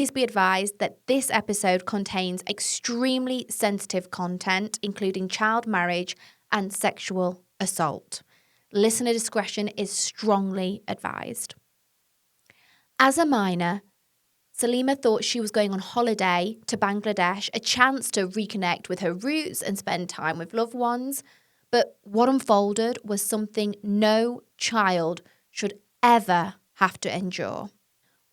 Please be advised that this episode contains extremely sensitive content, including child marriage and sexual assault. Listener discretion is strongly advised. As a minor, Saleema thought she was going on holiday to Bangladesh, a chance to reconnect with her roots and spend time with loved ones. But what unfolded was something no child should ever have to endure.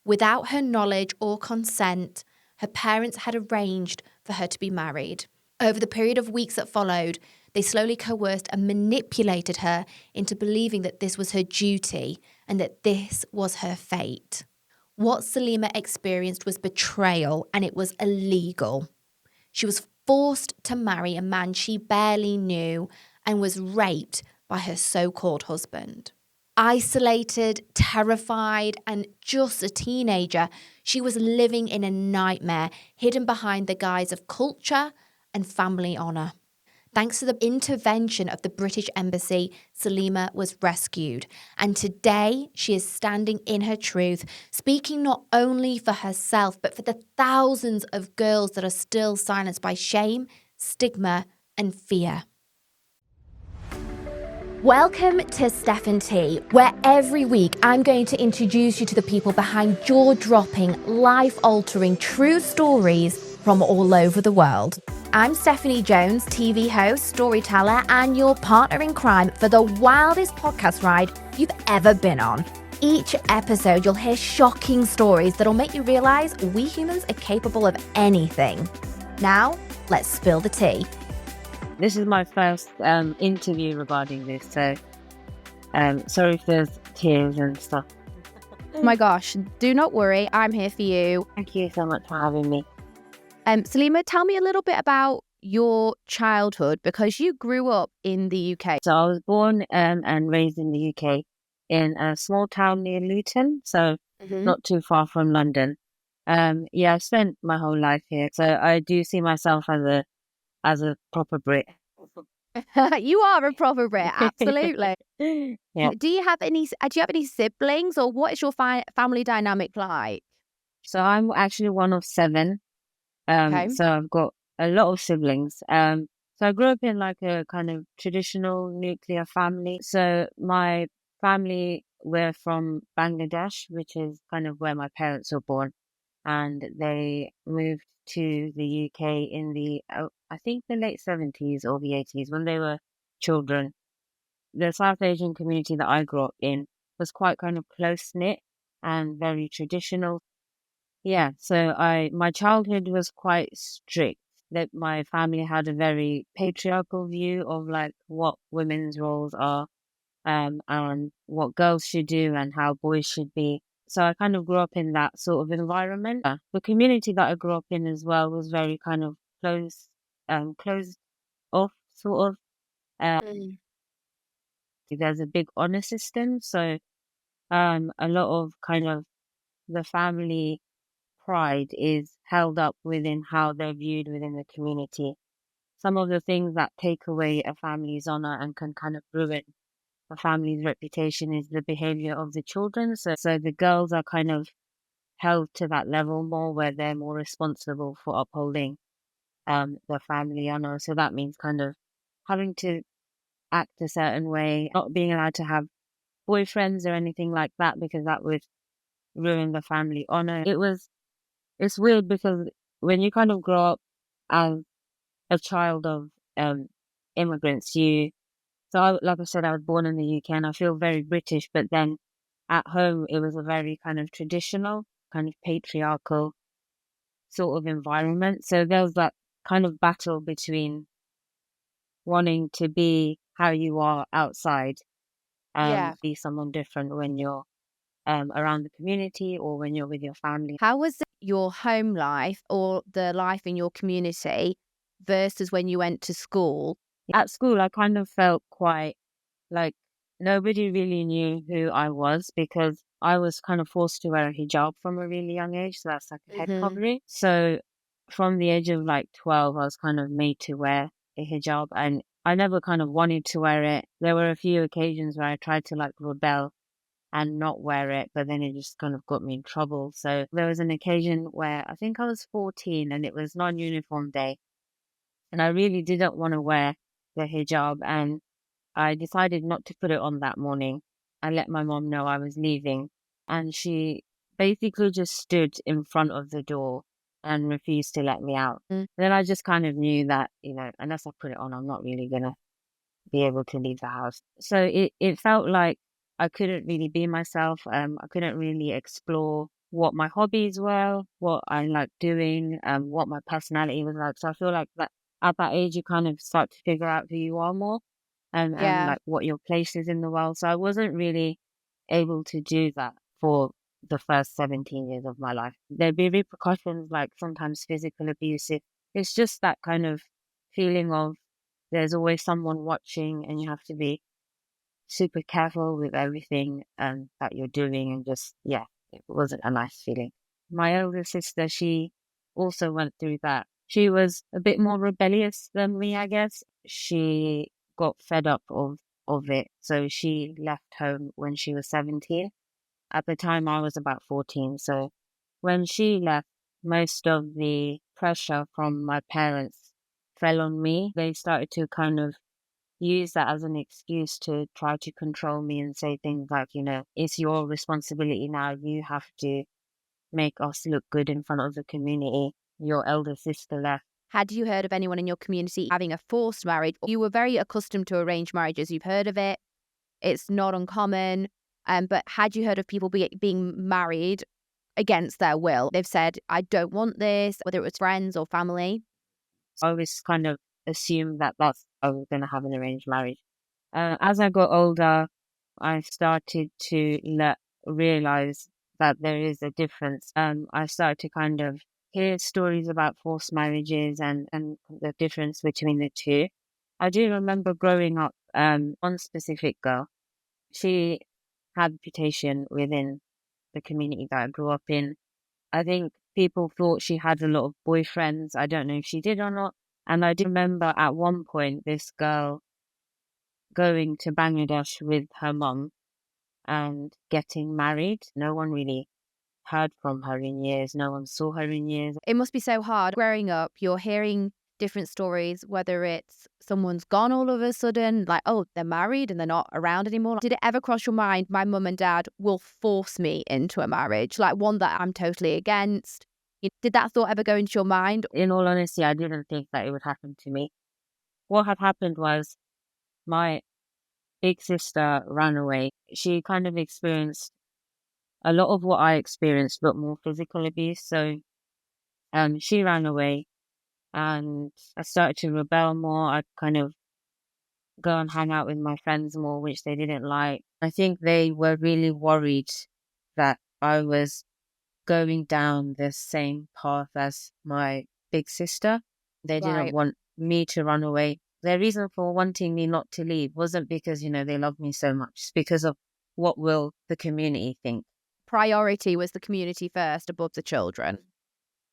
Without her knowledge or consent, her parents had arranged for her to be married. Over the period of weeks that followed, they slowly coerced and manipulated her into believing that this was her duty and that this was her fate. What Saleema experienced was betrayal, and it was illegal. She was forced to marry a man she barely knew and was raped by her so-called husband. Isolated, terrified, and just a teenager, she was living in a nightmare, hidden behind the guise of culture and family honour. Thanks to the intervention of the British Embassy, Saleema was rescued. And today, she is standing in her truth, speaking not only for herself, but for the thousands of girls that are still silenced by shame, stigma, and fear. Welcome to Steph & Tea, where every week I'm going to introduce you to the people behind jaw-dropping, life-altering, true stories from all over the world. I'm Stephanie Jones, TV host, storyteller, and your partner in crime for the wildest podcast ride you've ever been on. Each episode, you'll hear shocking stories that'll make you realise we humans are capable of anything. Now, let's spill the tea. This is my first interview regarding this, so sorry if there's tears and stuff. Oh my gosh, do not worry, I'm here for you. Thank you so much for having me. Saleema, tell me a little bit about your childhood, because you grew up in the UK. So I was born and raised in the UK in a small town near Luton, so not too far from London. I spent my whole life here, so I do see myself as a proper Brit. You are a proper Brit, absolutely. Yeah. Do you have any siblings, or what is your family dynamic like? So I'm actually one of 7. Okay. So I've got a lot of siblings. So I grew up in like a kind of traditional nuclear family. So my family were from Bangladesh, which is kind of where my parents were born. And they moved to the UK in the, I think the late 70s or the 80s when they were children. The South Asian community that I grew up in was quite kind of close-knit and very traditional. Yeah, so my childhood was quite strict. That my family had a very patriarchal view of like what women's roles are, and what girls should do and how boys should be. So I kind of grew up in that sort of environment. The community that I grew up in as well was very kind of closed off sort of. There's a big honor system, so a lot of kind of the family pride is held up within how they're viewed within the community. Some of the things that take away a family's honor and can kind of ruin a family's reputation is the behavior of the children. So the girls are kind of held to that level more, where they're more responsible for upholding the family honor. So that means kind of having to act a certain way, not being allowed to have boyfriends or anything like that, because that would ruin the family honor. It's weird because when you kind of grow up as a child of immigrants, like I said, I was born in the UK and I feel very British, but then at home it was a very kind of traditional, kind of patriarchal sort of environment. So there was that kind of battle between wanting to be how you are outside and be someone different when you're around the community or when you're with your family. How was your home life or the life in your community versus when you went to school? At school, I kind of felt quite like nobody really knew who I was, because I was kind of forced to wear a hijab from a really young age. So that's like a head covering. So from the age of like 12, I was kind of made to wear a hijab, and I never kind of wanted to wear it. There were a few occasions where I tried to like rebel and not wear it, but then it just kind of got me in trouble. So there was an occasion where I think I was 14 and it was non-uniform day, and I really didn't want to wear the hijab, and I decided not to put it on that morning. I let my mom know I was leaving, and she basically just stood in front of the door and refused to let me out. Then I just kind of knew that, unless I put it on, I'm not really gonna be able to leave the house. So it felt like I couldn't really be myself. I couldn't really explore what my hobbies were, what I like doing, what my personality was like. So I feel like that at that age you kind of start to figure out who you are more, and Yeah. like what your place is in the world. So I wasn't really able to do that for the first 17 years of my life. There'd be repercussions, like sometimes physical abuse. It's just that kind of feeling of there's always someone watching, and you have to be super careful with everything that you're doing. And just, yeah, it wasn't a nice feeling. My elder sister, she also went through that. She was a bit more rebellious than me, I guess. She got fed up of it. So she left home when she was 17. At the time, I was about 14. So when she left, most of the pressure from my parents fell on me. They started to kind of use that as an excuse to try to control me and say things like, it's your responsibility now. You have to make us look good in front of the community. Your elder sister left. Had you heard of anyone in your community having a forced marriage? You were very accustomed to arranged marriages. You've heard of it. It's not uncommon. But had you heard of people being married against their will? They've said, I don't want this, whether it was friends or family. I always kind of assumed that I was going to have an arranged marriage. As I got older, I started to realize that there is a difference. I started to kind of hear stories about forced marriages and the difference between the two. I do remember growing up, one specific girl, she had reputation within the community that I grew up in. I think people thought she had a lot of boyfriends. I don't know if she did or not. And I do remember at one point this girl going to Bangladesh with her mum and getting married. No one really heard from her in years. No one saw her in years. It must be so hard growing up. You're hearing different stories, whether it's someone's gone all of a sudden, like, oh, they're married and they're not around anymore. Did it ever cross your mind, my mum and dad will force me into a marriage, like one that I'm totally against? Did that thought ever go into your mind? In all honesty, I didn't think that it would happen to me. What had happened was my big sister ran away. She kind of experienced a lot of what I experienced, but more physical abuse. So she ran away, and I started to rebel more. I'd kind of go and hang out with my friends more, which they didn't like. I think they were really worried that I was going down the same path as my big sister. They didn't Right. want me to run away. Their reason for wanting me not to leave wasn't because, they love me so much. It's because of what will the community think. Priority was the community first above the children.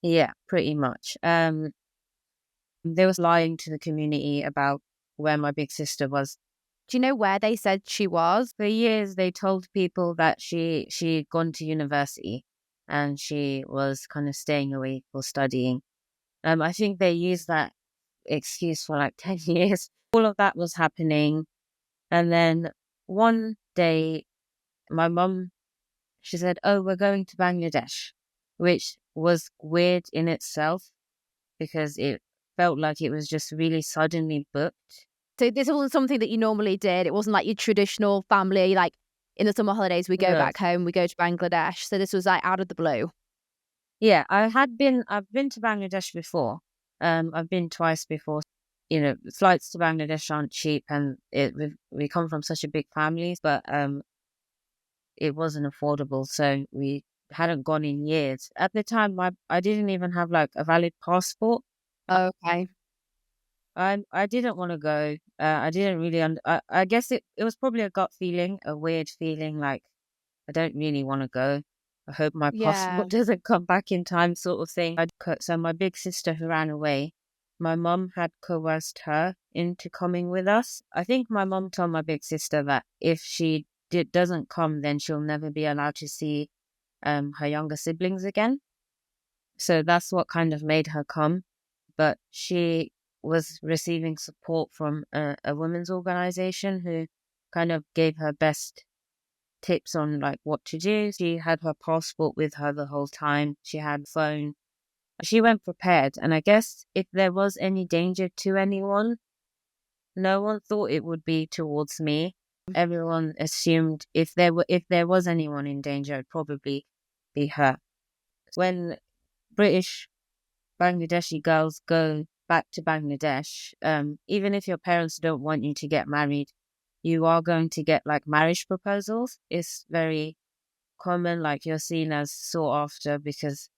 Yeah, pretty much. They was lying to the community about where my big sister was. Do you know where they said she was? For years, they told people that she'd gone to university and she was kind of staying away for studying. I think they used that excuse for like 10 years. All of that was happening. And then one day, my mum, she said, oh, we're going to Bangladesh, which was weird in itself because it felt like it was just really suddenly booked. So this wasn't something that you normally did. It wasn't like your traditional family, like in the summer holidays, we go No. back home, we go to Bangladesh. So this was like out of the blue. Yeah, I've been to Bangladesh before. I've been twice before. Flights to Bangladesh aren't cheap, and we come from such a big family, but it wasn't affordable, so we hadn't gone in years. At the time, I didn't even have like a valid passport. Okay. I didn't want to go. I didn't really. I guess it was probably a gut feeling, a weird feeling, like I don't really want to go. I hope my Yeah. passport doesn't come back in time, sort of thing. So my big sister who ran away, my mum had coerced her into coming with us. I think my mum told my big sister that if she it doesn't come, then she'll never be allowed to see her younger siblings again. So that's what kind of made her come. But she was receiving support from a women's organization who kind of gave her best tips on like what to do. She had her passport with her the whole time. She had a phone. She went prepared. And I guess if there was any danger to anyone, no one thought it would be towards me. Everyone assumed if there was anyone in danger, it'd probably be her. When British Bangladeshi girls go back to Bangladesh, even if your parents don't want you to get married, you are going to get like marriage proposals. It's very common, like you're seen as sought after because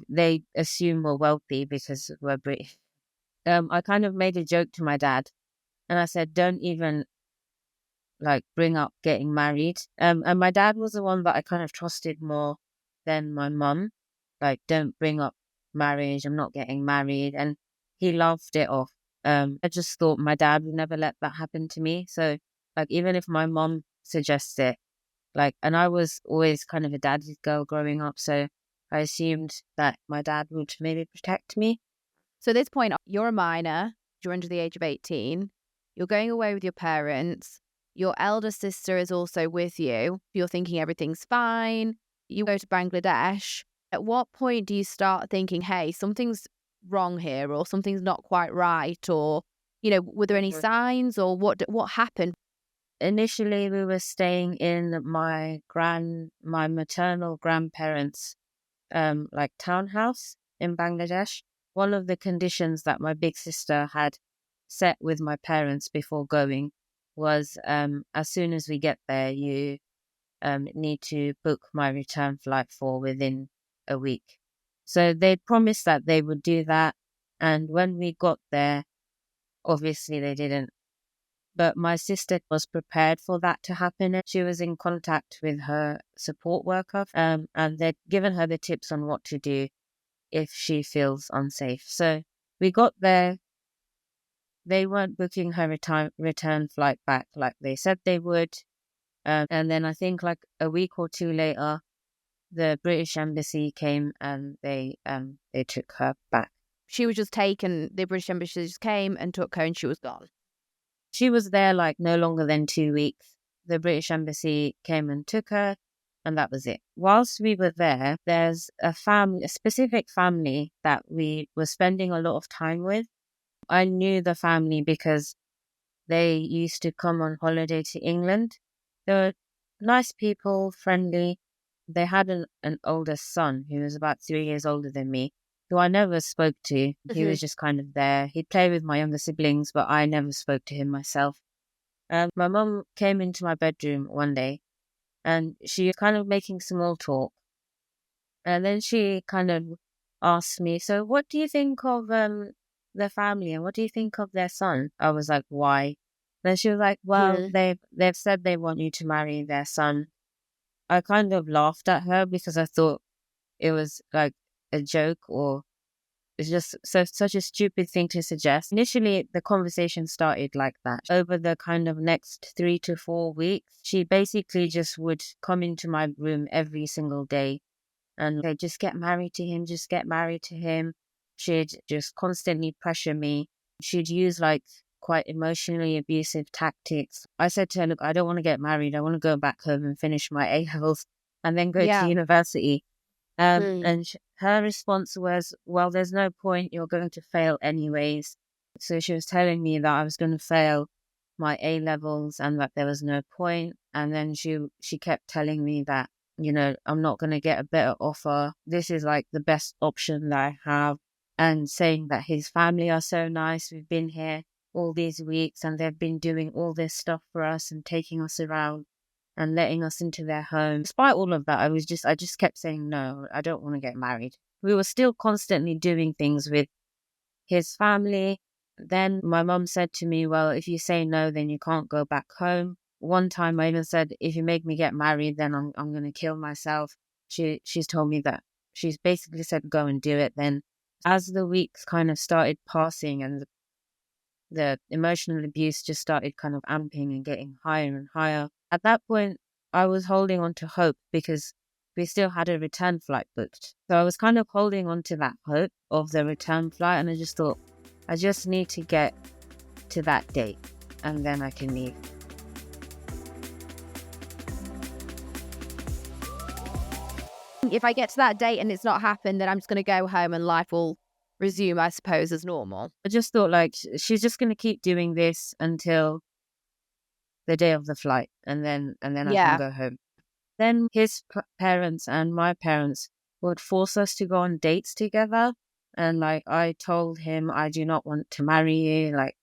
they assume we're wealthy because we're British. I kind of made a joke to my dad and I said, don't even like bring up getting married. And my dad was the one that I kind of trusted more than my mum. Like, don't bring up marriage. I'm not getting married. And he laughed it off. I just thought my dad would never let that happen to me. So like, even if my mum suggests it, like, and I was always kind of a daddy's girl growing up. So I assumed that my dad would maybe protect me. So at this point, you're a minor, you're under the age of 18, you're going away with your parents, your elder sister is also with you, you're thinking everything's fine, you go to Bangladesh. At what point do you start thinking, hey, something's wrong here or something's not quite right? Or, were there any signs or what happened? Initially, we were staying in my maternal grandparents' like townhouse in Bangladesh. One of the conditions that my big sister had set with my parents before going was as soon as we get there, you need to book my return flight for within a week. So they promised that they would do that. And when we got there, obviously they didn't. But my sister was prepared for that to happen. She was in contact with her support worker and they'd given her the tips on what to do if she feels unsafe. So we got there. They weren't booking her return flight back like they said they would. And then I think like a week or two later, the British Embassy came and they took her back. She was just taken, the British Embassy just came and took her and she was gone. She was there like no longer than 2 weeks. The British Embassy came and took her, and that was it. Whilst we were there, there's a specific family that we were spending a lot of time with. I knew the family because they used to come on holiday to England. They were nice people, friendly. They had an older son who was about 3 years older than me, who I never spoke to. He was just kind of there. He'd play with my younger siblings, but I never spoke to him myself. My mum came into my bedroom one day and she was kind of making small talk. And then she kind of asked me, so what do you think of their family and what do you think of their son? I was like, why? Then she was like, well, they've said they want you to marry their son. I kind of laughed at her because I thought it was like a joke or it's just such a stupid thing to suggest. Initially, the conversation started like that. Over the kind of next 3 to 4 weeks, she basically just would come into my room every single day and say, just get married to him, just get married to him. She'd just constantly pressure me. She'd use like quite emotionally abusive tactics. I said to her, look, I don't want to get married. I want to go back home and finish my A-levels and then go to university. And her response was, well, there's no point. You're going to fail anyways. So she was telling me that I was going to fail my A-levels and that there was no point. And then she kept telling me that, I'm not going to get a better offer. This is like the best option that I have. And saying that his family are so nice. We've been here all these weeks and they've been doing all this stuff for us and taking us around and letting us into their home. Despite all of that, I just kept saying, no, I don't want to get married. We were still constantly doing things with his family. Then my mum said to me, well, if you say no, then you can't go back home. One time I even said, if you make me get married, then I'm going to kill myself. She's told me that. She's basically said, go and do it. Then as the weeks kind of started passing and the emotional abuse just started kind of amping and getting higher and higher. At that point, I was holding on to hope because we still had a return flight booked. So I was kind of holding on to that hope of the return flight. And I just thought, I just need to get to that date and then I can leave. If I get to that date and it's not happened, then I'm just going to go home and life will resume, I suppose, as normal. I just thought, like, she's just going to keep doing this until the day of the flight, and then I can go home. Then his parents and my parents would force us to go on dates together. And like, I told him I do not want to marry you. Like,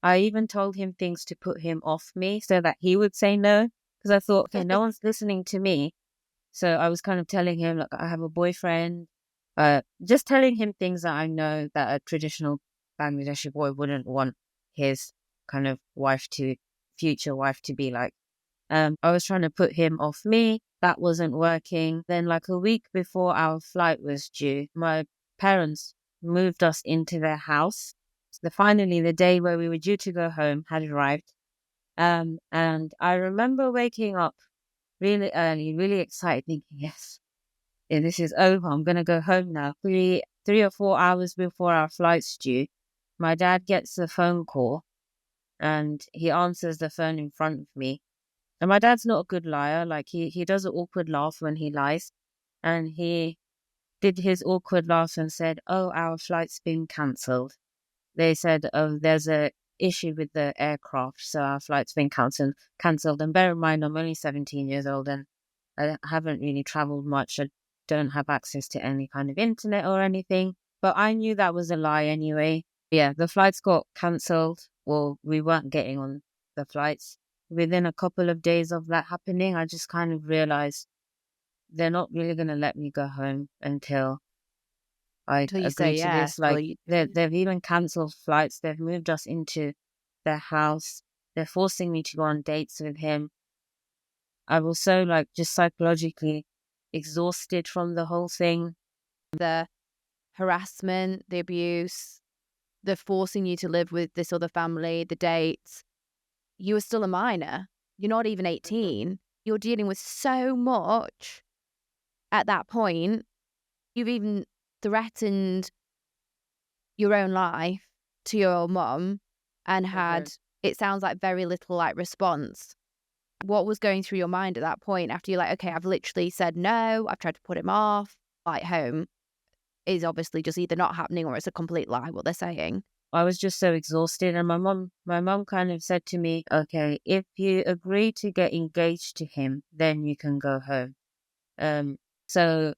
I even told him things to put him off me so that he would say no. Because I thought, okay, no one's listening to me. So I was kind of telling him, like, I have a boyfriend. Just telling him things that I know that a traditional Bangladeshi boy wouldn't want his kind of future wife to be like. I was trying to put him off me. That wasn't working. Then like a week before our flight was due, my parents moved us into their house. So finally, the day where we were due to go home had arrived. And I remember waking up really early, really excited, thinking, yes, this is over. I'm going to go home now. 3 or 4 hours before our flight's due, my dad gets a phone call and he answers the phone in front of me. And my dad's not a good liar. Like he does an awkward laugh when he lies. And he did his awkward laugh and said, "Oh, our flight's been cancelled." They said, "Oh, there's a issue with the aircraft, so our flight's been cancelled." And bear in mind, I'm only 17 years old and I haven't really traveled much. I don't have access to any kind of internet or anything. But I knew that was a lie anyway. Yeah, the flights got cancelled. Well, we weren't getting on the flights. Within a couple of days of that happening, I just kind of realized they're not really going to let me go home until I Until you agree say to yes. this. Like, they've even cancelled flights. They've moved us into their house. They're forcing me to go on dates with him. I was so, like, just psychologically exhausted from the whole thing. The harassment, the abuse, the forcing you to live with this other family, the dates. You were still a minor. You're not even 18. You're dealing with so much at that point. You've even threatened your own life to your mum and had, it sounds like, very little like response. What was going through your mind at that point after you're like, okay, I've literally said no, I've tried to put him off, flight home is obviously just either not happening or it's a complete lie, what they're saying. I was just so exhausted, and my mom kind of said to me, "Okay, if you agree to get engaged to him, then you can go home." So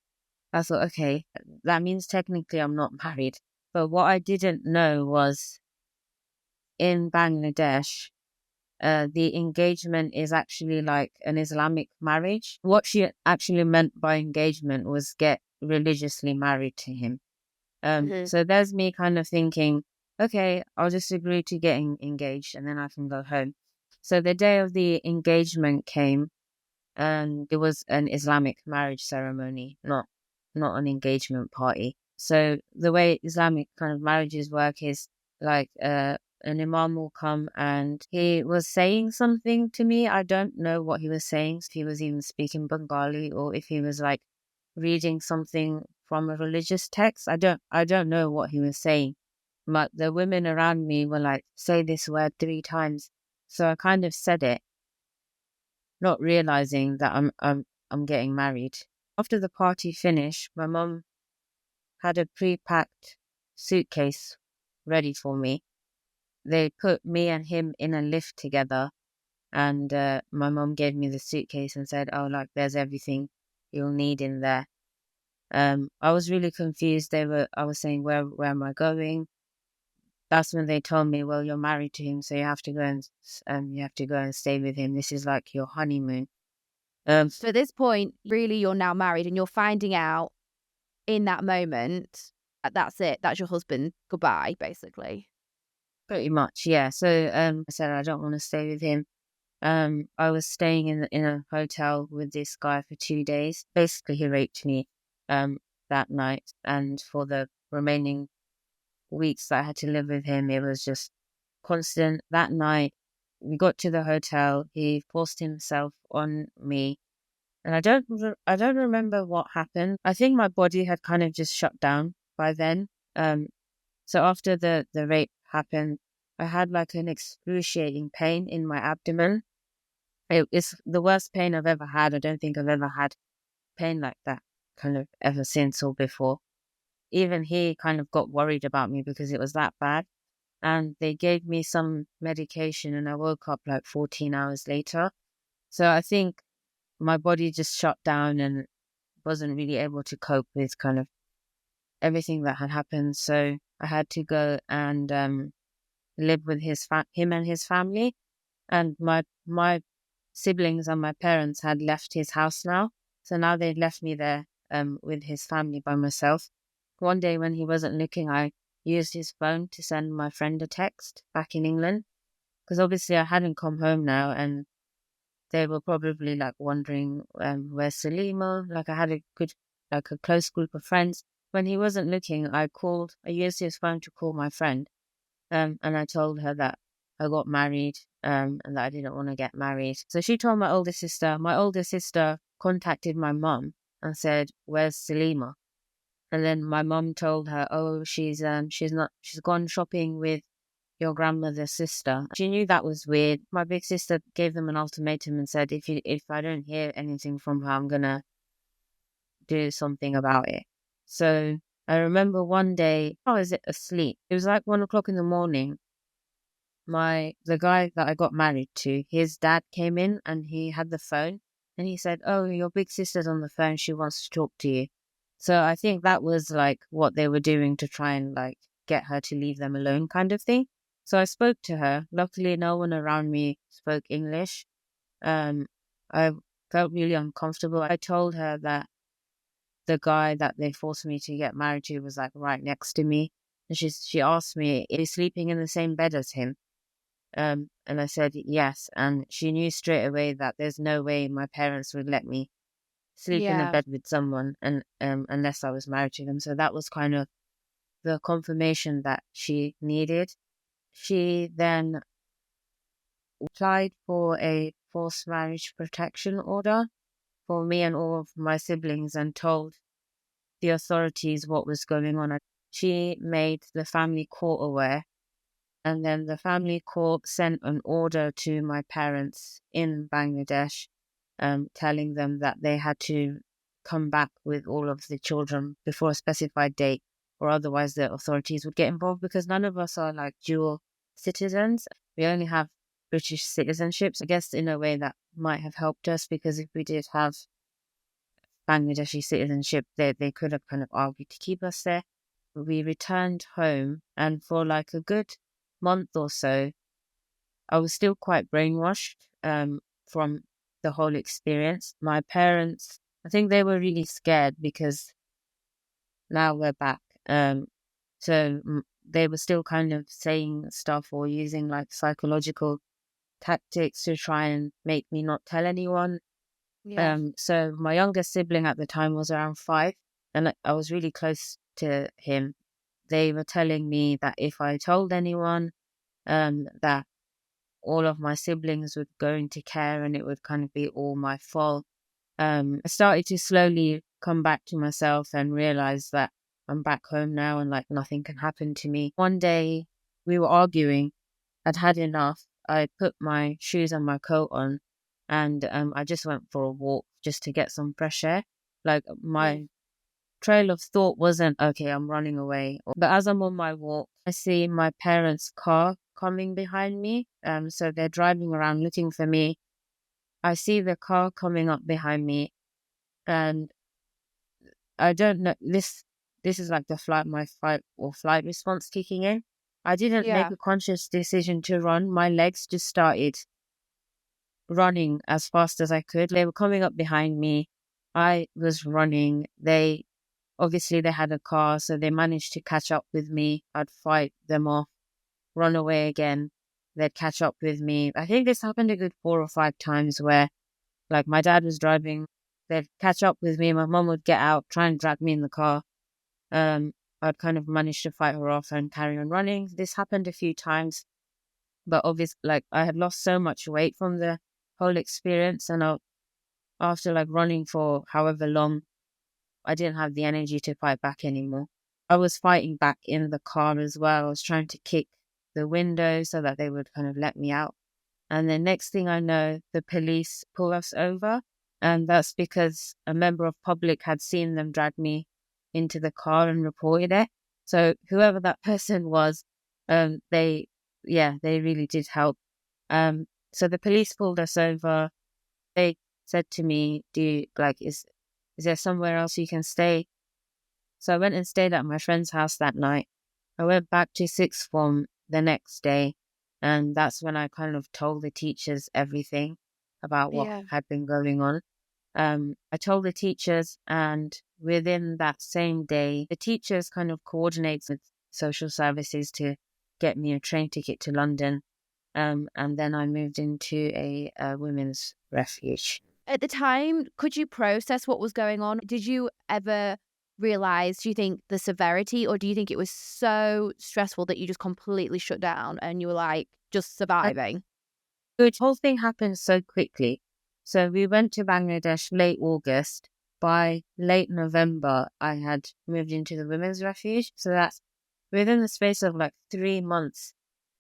I thought, okay, that means technically I'm not married. But what I didn't know was in Bangladesh, the engagement is actually like an Islamic marriage. What she actually meant by engagement was get religiously married to him. So there's me kind of thinking, okay, I'll just agree to getting engaged and then I can go home. So the day of the engagement came and it was an Islamic marriage ceremony, not an engagement party. So the way Islamic kind of marriages work is like an imam will come and he was saying something to me. I don't know what he was saying, if he was even speaking Bengali or if he was like reading something from a religious text. I don't know what he was saying, but the women around me were like, say this word 3 times. So I kind of said it, not realizing that I'm getting married. After the party finished, my mum had a pre-packed suitcase ready for me. They put me and him in a lift together, and my mum gave me the suitcase and said, "Oh, like there's everything you'll need in there." I was really confused. I was saying, where am I going? That's when they told me, well, you're married to him, so you have to go and stay with him. This is like your honeymoon. So at this point, really, you're now married and you're finding out in that moment that that's it. That's your husband. Goodbye, basically. Pretty much, yeah. So I said I don't want to stay with him. I was staying in a hotel with this guy for 2 days. Basically, he raped me that night, and for the remaining weeks that I had to live with him, it was just constant. That night, we got to the hotel. He forced himself on me, and I don't remember what happened. I think my body had kind of just shut down by then. So after the rape happened, I had like an excruciating pain in my abdomen. It's the worst pain I've ever had. I don't think I've ever had pain like that kind of ever since or before. Even he kind of got worried about me because it was that bad. And they gave me some medication and I woke up like 14 hours later. So I think my body just shut down and wasn't really able to cope with kind of everything that had happened. So I had to go and live with him and his family. And my siblings and my parents had left his house now. So now they'd left me there with his family by myself. One day when he wasn't looking, I used his phone to send my friend a text back in England. Because obviously I hadn't come home now and they were probably like wondering where's Saleema. Like I had a close group of friends. When he wasn't looking, I used his phone to call my friend. And I told her that I got married and that I didn't want to get married. So she told my older sister. My older sister contacted my mum and said, "Where's Saleema?" And then my mum told her, "Oh, she's gone shopping with your grandmother's sister." She knew that was weird. My big sister gave them an ultimatum and said, if I don't hear anything from her, I'm gonna do something about it. So I remember one day I was asleep. It was like 1 o'clock in the morning. The guy that I got married to, his dad came in and he had the phone and he said, "Oh, your big sister's on the phone. She wants to talk to you." So I think that was like what they were doing to try and like get her to leave them alone kind of thing. So I spoke to her. Luckily, no one around me spoke English. I felt really uncomfortable. I told her that the guy that they forced me to get married to was like right next to me. And she asked me, "Are you sleeping in the same bed as him?" And I said yes. And she knew straight away that there's no way my parents would let me sleep in a Yeah. bed with someone and unless I was married to them. So that was kind of the confirmation that she needed. She then applied for a forced marriage protection order for me and all of my siblings and told the authorities what was going on. She made the family court aware, and then the family court sent an order to my parents in Bangladesh, telling them that they had to come back with all of the children before a specified date, or otherwise the authorities would get involved because none of us are like dual citizens. We only have British citizenships. I guess in a way that might have helped us because if we did have Bangladeshi citizenship, they could have kind of argued to keep us there. We returned home, and for like a good month or so, I was still quite brainwashed from the whole experience. My parents, I think they were really scared because now we're back. So they were still kind of saying stuff or using like psychological tactics to try and make me not tell anyone. Yeah. So my youngest sibling at the time was around 5, and I was really close to him. They were telling me that if I told anyone, that all of my siblings would go into care and it would kind of be all my fault. I started to slowly come back to myself and realize that I'm back home now and like nothing can happen to me. One day we were arguing. I'd had enough. I put my shoes and my coat on and I just went for a walk just to get some fresh air. Like my trail of thought wasn't, okay, I'm running away. But as I'm on my walk, I see my parents' car coming behind me. So they're driving around looking for me. I see the car coming up behind me and I don't know, this is like my fight or flight response kicking in. I didn't make Yeah. a conscious decision to run. My legs just started running as fast as I could. They were coming up behind me. I was running. Obviously they had a car, so they managed to catch up with me. I'd fight them off, run away again. They'd catch up with me. I think this happened a good 4 or 5 times where like my dad was driving, they'd catch up with me. My mum would get out, try and drag me in the car. I'd kind of manage to fight her off and carry on running. This happened a few times. But obviously, like, I had lost so much weight from the whole experience, and after like running for however long, I didn't have the energy to fight back anymore. I was fighting back in the car as well. I was trying to kick the window so that they would kind of let me out. And the next thing I know, the police pull us over. And that's because a member of public had seen them drag me into the car and reported it. So whoever that person was, they really did help. So the police pulled us over. They said to me, is there somewhere else you can stay? So I went and stayed at my friend's house that night. I went back to sixth form the next day, and that's when I kind of told the teachers everything about what Yeah. had been going on. I told the teachers, and within that same day, the teachers kind of coordinated with social services to get me a train ticket to London. And then I moved into a women's refuge. At the time, could you process what was going on? Did you ever realize, do you think, the severity, or do you think it was so stressful that you just completely shut down and you were like just surviving? The whole thing happened so quickly. So we went to Bangladesh late August. By late November, I had moved into the women's refuge. So that's within the space of like 3 months,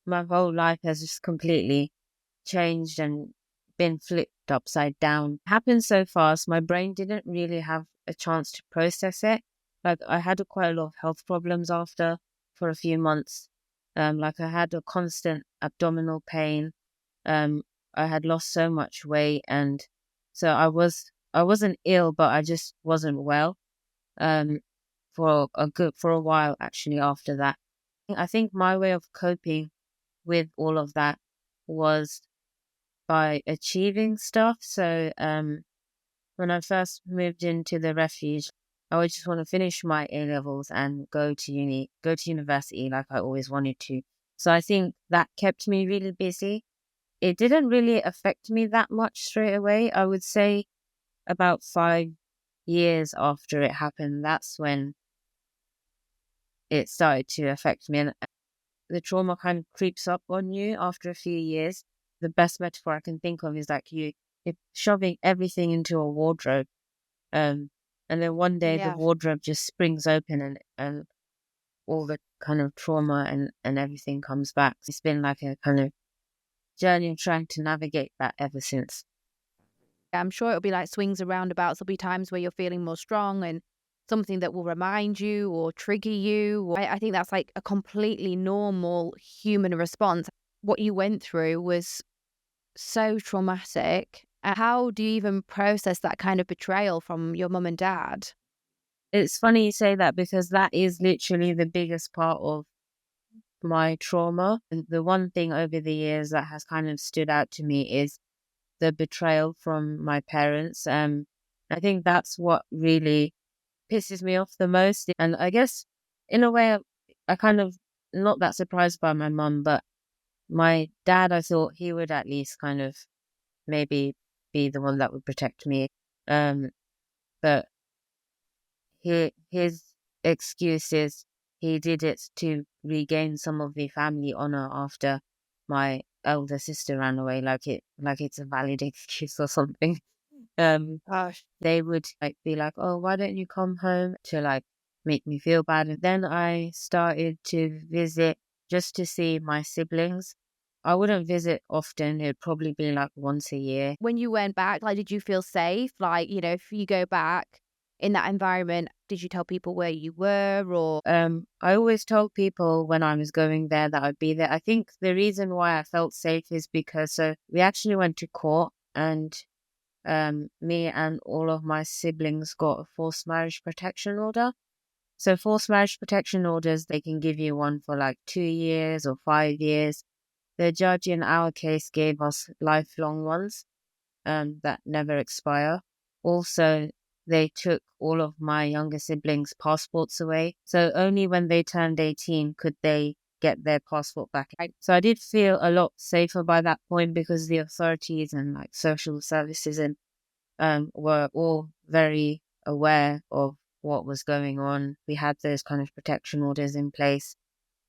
my whole life has just completely changed and been flipped upside down. It happened so fast, my brain didn't really have a chance to process it. Like, I had quite a lot of health problems after for a few months. Like, I had a constant abdominal pain. I had lost so much weight, and so I wasn't ill, but I just wasn't well. For a while actually after that. I think my way of coping with all of that was by achieving stuff. So when I first moved into the refuge, I would just want to finish my A levels and go to university like I always wanted to. So I think that kept me really busy. It didn't really affect me that much straight away. I would say about 5 years after it happened, that's when it started to affect me. And the trauma kind of creeps up on you after a few years. The best metaphor I can think of is like you're shoving everything into a wardrobe. And then one day the Yeah. wardrobe just springs open and all the kind of trauma and everything comes back. It's been like a kind of journey of trying to navigate that ever since. I'm sure it'll be like swings and roundabouts. There'll be times where you're feeling more strong and something that will remind you or trigger you. I think that's like a completely normal human response. What you went through was so traumatic. How do you even process that kind of betrayal from your mum and dad? It's funny you say that because that is literally the biggest part of my trauma. And the one thing over the years that has kind of stood out to me is the betrayal from my parents. I think that's what really pisses me off the most. And I guess in a way, I kind of not that surprised by my mum, but my dad, I thought he would at least kind of maybe be the one that would protect me. But his excuse is he did it to regain some of the family honor after my elder sister ran away, like it's a valid excuse or something. Gosh. They would like be like, "Oh, why don't you come home?" to like make me feel bad. And then I started to visit just to see my siblings. I wouldn't visit often. It'd probably be like once a year. When you went back, like, did you feel safe? Like, if you go back in that environment, did you tell people where you were or? I always told people when I was going there that I'd be there. I think the reason why I felt safe is because we actually went to court, and me and all of my siblings got a forced marriage protection order. So forced marriage protection orders, they can give you one for like 2 years or 5 years. The judge in our case gave us lifelong ones that never expire. Also, they took all of my younger siblings' passports away. So only when they turned 18 could they get their passport back. So I did feel a lot safer by that point because the authorities and like social services and were all very aware of what was going on. We had those kind of protection orders in place.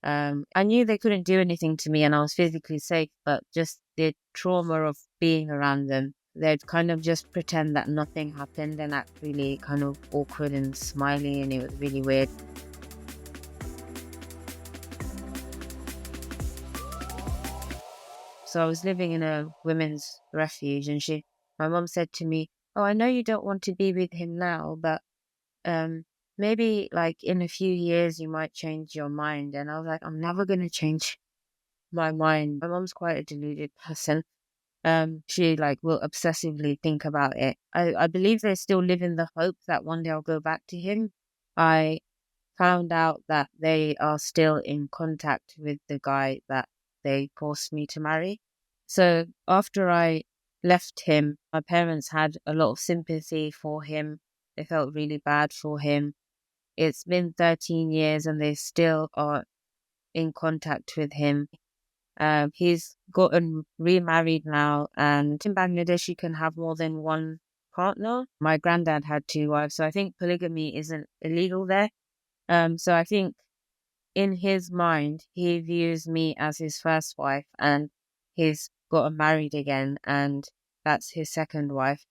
I knew they couldn't do anything to me and I was physically safe, but just the trauma of being around them, they'd kind of just pretend that nothing happened and act really kind of awkward and smiley, and it was really weird. So I was living in a women's refuge, and my mum said to me, "Oh, I know you don't want to be with him now, but maybe like in a few years you might change your mind." And I was like, "I'm never going to change my mind." My mum's quite a deluded person. She like will obsessively think about it. I believe they still live in the hope that one day I'll go back to him. I found out that they are still in contact with the guy that they forced me to marry. So after I left him, my parents had a lot of sympathy for him. They felt really bad for him. It's been 13 years and they still are in contact with him. He's gotten remarried now, and in Bangladesh you can have more than one partner. My granddad had 2 wives, so I think polygamy isn't illegal there. So I think in his mind, he views me as his first wife, and he's gotten married again, and that's his second wife.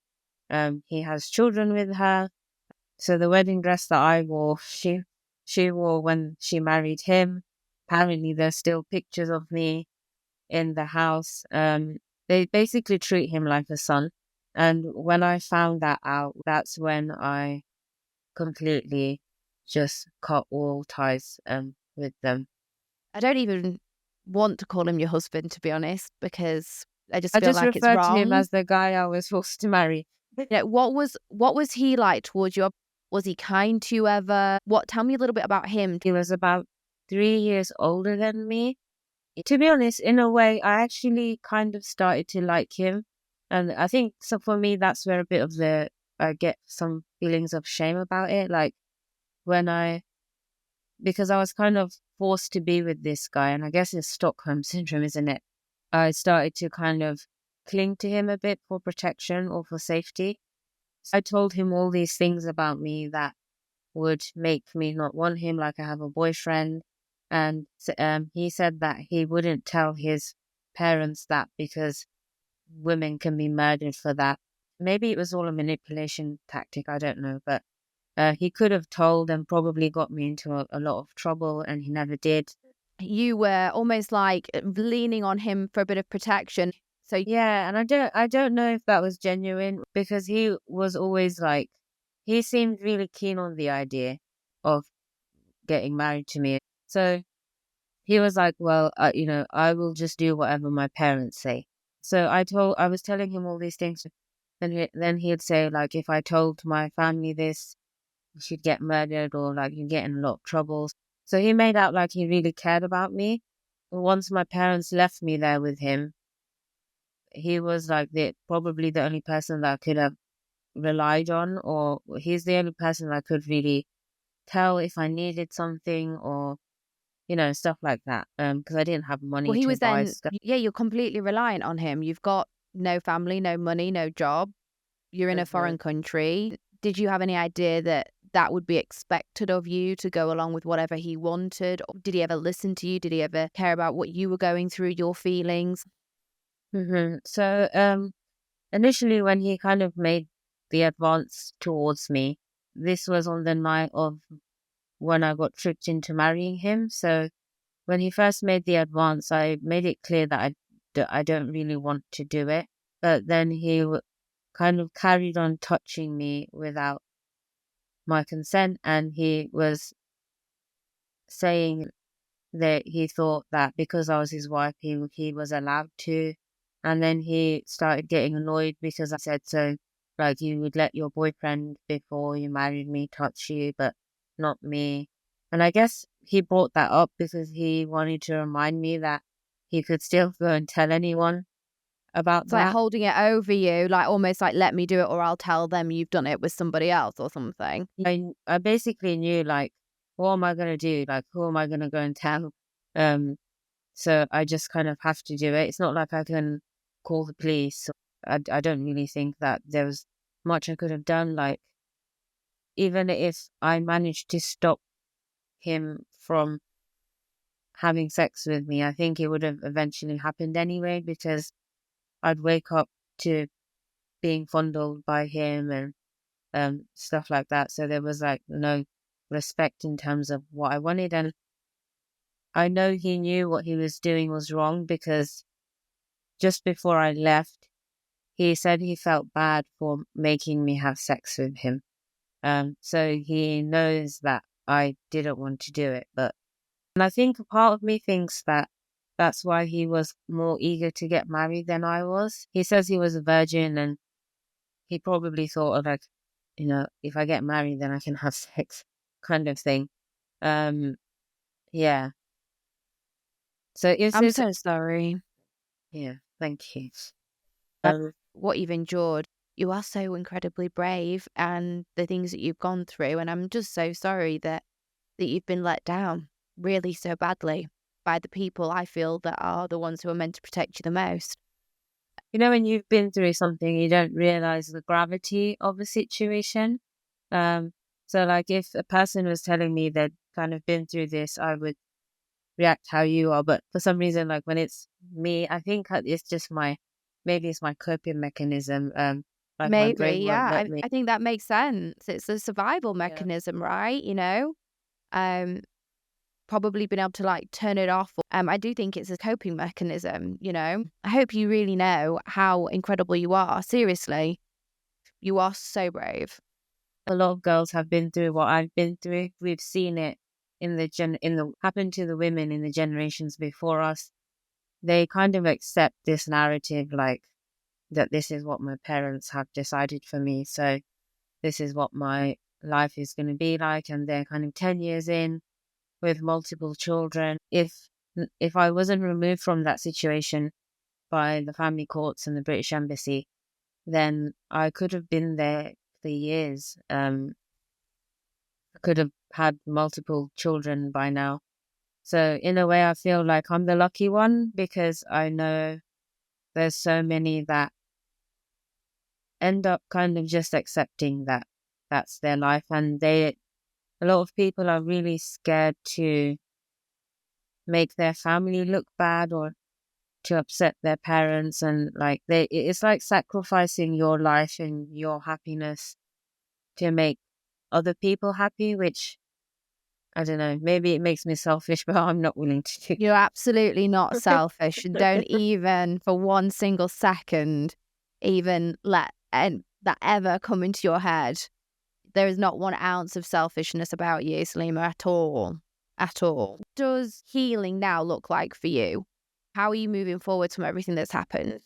He has children with her. So the wedding dress that I wore, she wore when she married him. Apparently, there's still pictures of me in the house. They basically treat him like a son. And when I found that out, that's when I completely just cut all ties with them. I don't even want to call him your husband, to be honest, because I just I feel just like it's referred to him wrong. as the guy I was forced to marry. What was he like towards you? Was he kind to you ever? Tell me a little bit about him. He was about 3 years older than me. To be honest, in a way, I actually kind of started to like him. And I think, so for me, that's where a bit of I get some feelings of shame about it. Like because I was kind of forced to be with this guy, and I guess it's Stockholm syndrome, isn't it? I started to kind of cling to him a bit for protection or for safety. So I told him all these things about me that would make me not want him, like I have a boyfriend. And he said that he wouldn't tell his parents that because women can be murdered for that. Maybe it was all a manipulation tactic, I don't know. But he could have told and probably got me into a lot of trouble, and he never did. You were almost like leaning on him for a bit of protection. So Yeah, and I don't know if that was genuine, because he was always like, he seemed really keen on the idea of getting married to me. So he was like, well, I will just do whatever my parents say. So I was telling him all these things. Then he'd say, like, if I told my family this, she'd get murdered, or like you get in a lot of trouble. So he made out like he really cared about me. Once my parents left me there with him, he was like probably the only person that I could have relied on, or he's the only person I could really tell if I needed something, or stuff like that. Because I didn't have money he to was buy then, stuff. yeah, you're completely reliant on him. You've got no family, no money, no job. You're in a foreign country. Did you have any idea that would be expected of you to go along with whatever he wanted? Or did he ever listen to you? Did he ever care about what you were going through, your feelings? So initially, when he kind of made the advance towards me, this was on the night of when I got tricked into marrying him. So when he first made the advance, I made it clear that I don't really want to do it. But then he kind of carried on touching me without my consent, and he was saying that he thought that because I was his wife, he was allowed to. And then he started getting annoyed because I said so, like, you would let your boyfriend before you married me touch you, but not me. And I guess he brought that up because he wanted to remind me that he could still go and tell anyone about It's like that. holding it over you, like almost like, let me do it or I'll tell them you've done it with somebody else or something. I basically knew, like, what am I going to do? Like, who am I going to go and tell? So I just kind of have to do it. It's not like I can call the police. I don't really think that there was much I could have done. Like, even if I managed to stop him from having sex with me, I think it would have eventually happened anyway, because I'd wake up to being fondled by him and stuff like that. So there was like no respect in terms of what I wanted. And I know he knew what he was doing was wrong, because just before I left, he said he felt bad for making me have sex with him. So he knows that I didn't want to do it. And I think a part of me thinks that that's why he was more eager to get married than I was. He says he was a virgin, and he probably thought of like, if I get married, then I can have sex, kind of thing. Yeah. So I'm so sorry. yeah, thank you. What you've endured. You are so incredibly brave, and the things that you've gone through. And I'm just so sorry that you've been let down really so badly by the people I feel that are the ones who are meant to protect you the most. When you've been through something, you don't realize the gravity of a situation. So like if a person was telling me they'd kind of been through this, I would react how you are. But for some reason, like when it's me, I think it's just maybe it's my coping mechanism. Like my Maybe, brain won't yeah. let me. I think that makes sense. It's a survival Yeah. mechanism, right? Probably been able to like turn it off. I do think it's a coping mechanism, I hope you really know how incredible you are. Seriously, you are so brave. A lot of girls have been through what I've been through. We've seen it happen to the women in the generations before us. They kind of accept this narrative, like that this is what my parents have decided for me, so this is what my life is going to be like. And they're kind of 10 years in with multiple children. If I wasn't removed from that situation by the family courts and the British Embassy, then I could have been there for years. I could have had multiple children by now. So in a way, I feel like I'm the lucky one, because I know there's so many that end up kind of just accepting that that's their life. And a lot of people are really scared to make their family look bad or to upset their parents. And like it's like sacrificing your life and your happiness to make other people happy, which I don't know, maybe it makes me selfish, but I'm not willing to do. You're absolutely not selfish. Don't even for one single second even let that ever come into your head. There is not 1 ounce of selfishness about you, Saleema, at all. At all. What does healing now look like for you? How are you moving forward from everything that's happened?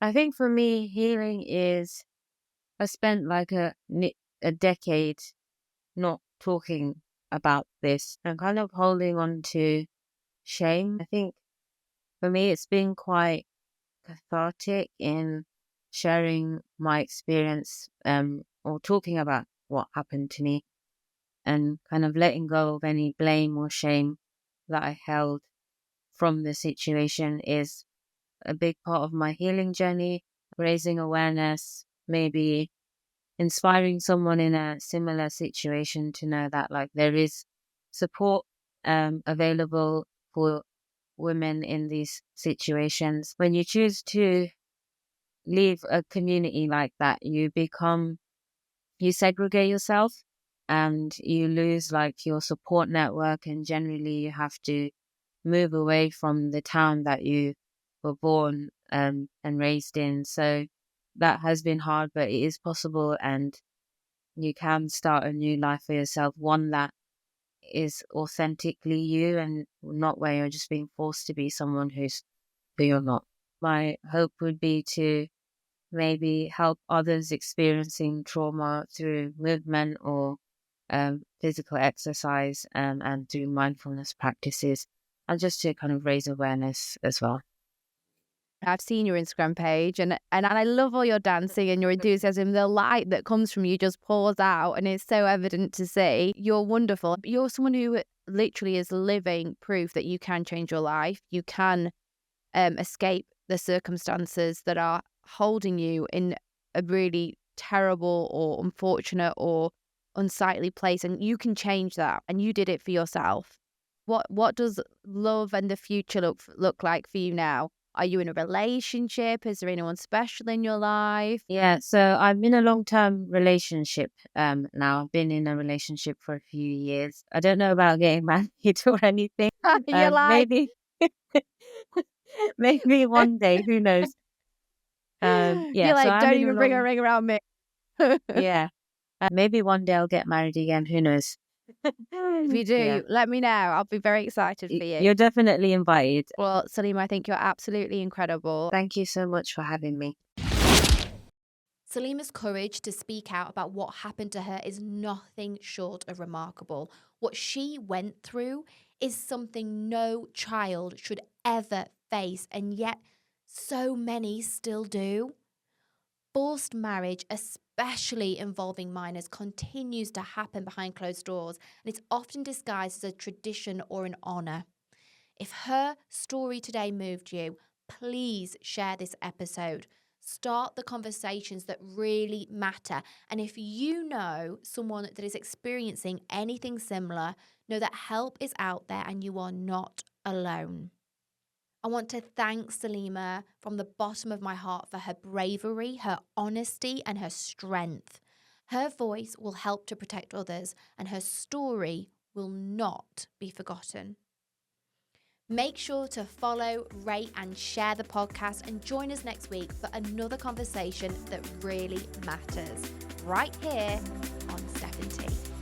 I think for me, healing is, I spent like a decade not talking about this and kind of holding on to shame. I think for me, it's been quite cathartic in sharing my experience or talking about what happened to me, and kind of letting go of any blame or shame that I held from the situation is a big part of my healing journey. Raising awareness, maybe inspiring someone in a similar situation to know that like there is support available for women in these situations. When you choose to leave a community like that, you segregate yourself, and you lose like your support network, and generally you have to move away from the town that you were born and raised in. So that has been hard, but it is possible, and you can start a new life for yourself, one that is authentically you and not where you're just being forced to be someone who you're not. My hope would be to maybe help others experiencing trauma through movement or physical exercise, and through mindfulness practices, and just to kind of raise awareness as well. I've seen your Instagram page and I love all your dancing and your enthusiasm. The light that comes from you just pours out and it's so evident to see. You're wonderful. You're someone who literally is living proof that you can change your life. You can escape the circumstances that are holding you in a really terrible or unfortunate or unsightly place, and you can change that, and you did it for yourself. What does love and the future look like for you now? Are you in a relationship? Is there anyone special in your life? Yeah, so I'm in a long-term relationship now. I've been in a relationship for a few years. I don't know about getting married or anything. You're like, Maybe maybe one day, who knows? Yeah, you're so like, I'm don't in a even bring a long, ring around me. yeah. Maybe one day I'll get married again, who knows? If you Yeah. do, let me know. I'll be very excited for you. You're definitely invited. Well, Saleema, I think you're absolutely incredible. Thank you so much for having me. Saleema's courage to speak out about what happened to her is nothing short of remarkable. What she went through is something no child should ever face, and yet so many still do. Forced marriage, especially involving minors, continues to happen behind closed doors, and it's often disguised as a tradition or an honour. If her story today moved you, please share this episode. Start the conversations that really matter. And if you know someone that is experiencing anything similar, know that help is out there and you are not alone. I want to thank Saleema from the bottom of my heart for her bravery, her honesty, and her strength. Her voice will help to protect others, and her story will not be forgotten. Make sure to follow, rate, and share the podcast, and join us next week for another conversation that really matters, right here on Step and Tea.